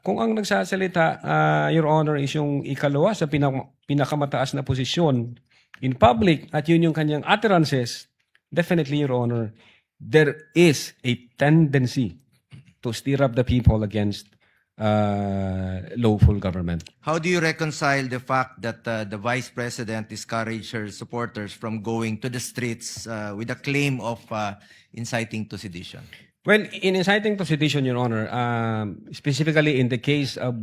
Kung ang nagsasalita, Your Honor, is yung ikalawa sa pinakamataas na posisyon in public at yun yung kanyang utterances, definitely, Your Honor, there is a tendency to stir up the people against lawful government. How do you reconcile the fact that the Vice President discouraged her supporters from going to the streets with a claim of inciting to sedition? Well, in inciting to sedition, Your Honor, specifically in the case of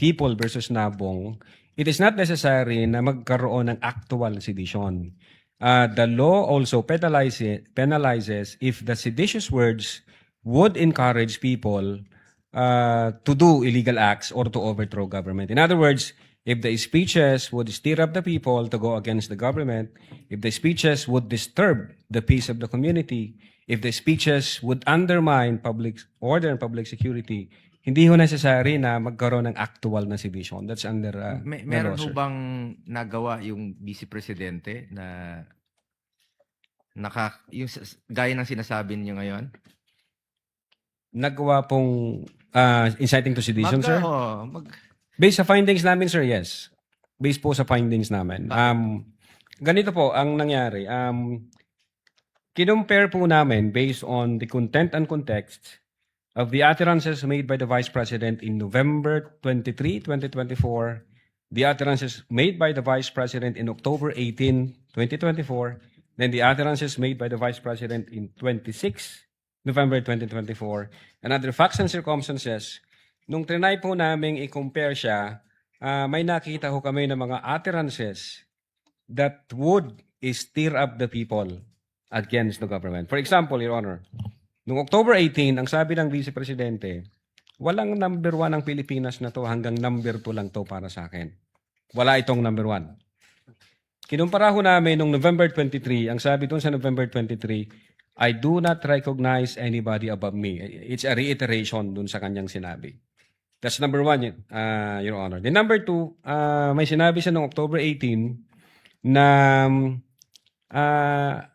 People versus Nabong, it is not necessary na magkaroon ng actual sedition. The law also penalizes if the seditious words would encourage people to do illegal acts or to overthrow government. In other words, if the speeches would stir up the people to go against the government, if the speeches would disturb the peace of the community, if the speeches would undermine public order and public security, hindi ho necessary na magkaroon ng actual na sedition. That's under the Meron law, ho sir. bang nagawa yung Vice Presidente na gaya ng sinasabi niyo ngayon? Nagawa pong inciting to sedition, sir? Based sa findings namin, sir, yes. Based po sa findings namin. Ganito po ang nangyari. Kinumpare po namin based on the content and context of the utterances made by the Vice President in November 23, 2024, the utterances made by the Vice President in October 18, 2024, then the utterances made by the Vice President in 26 November 2024, and other facts and circumstances. Nung trinay po namin i-compare siya, may nakita ho kami ng mga utterances that would stir up the people against the government. For example, Your Honor, noong October 18, ang sabi ng Vice Presidente, walang number 1 ang Pilipinas na to, hanggang number 2 lang to para sa akin. Wala itong number 1. Kinumpara ho namin noong November 23, ang sabi doon sa November 23, I do not recognize anybody above me. It's a reiteration doon sa kanyang sinabi. That's number 1, Your Honor. Then number 2, may sinabi siya noong October 18 na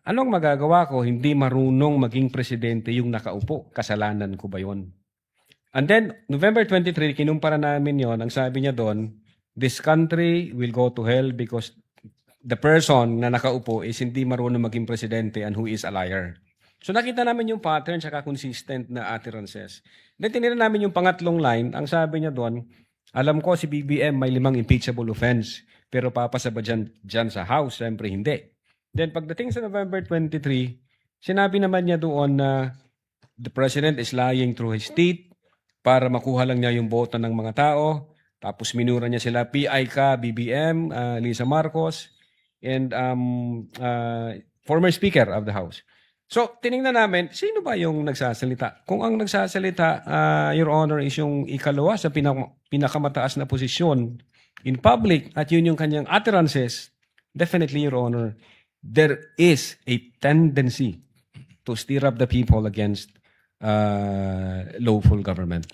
anong magagawa ko, hindi marunong maging presidente yung nakaupo. Kasalanan ko ba yon? And then, November 23, kinumpara namin yon. Ang sabi niya doon, this country will go to hell because the person na nakaupo is hindi marunong maging presidente and who is a liar. So nakita namin yung pattern saka consistent na utterances. Then tinira namin yung pangatlong line, ang sabi niya doon, alam ko si BBM may 5 impeachable offense, pero papasa ba dyan sa House? Siyempre hindi. Then pagdating sa November 23, sinabi naman niya doon na the President is lying through his teeth para makuha lang niya yung boto ng mga tao. Tapos minura niya sila, PI ka, BBM, Lisa Marcos, and former Speaker of the House. So, tiningnan namin, sino ba yung nagsasalita? Kung ang nagsasalita, Your Honor, is yung ikalawa sa pinakamataas na posisyon in public at yun yung kanyang utterances, definitely, Your Honor, there is a tendency to stir up the people against lawful government.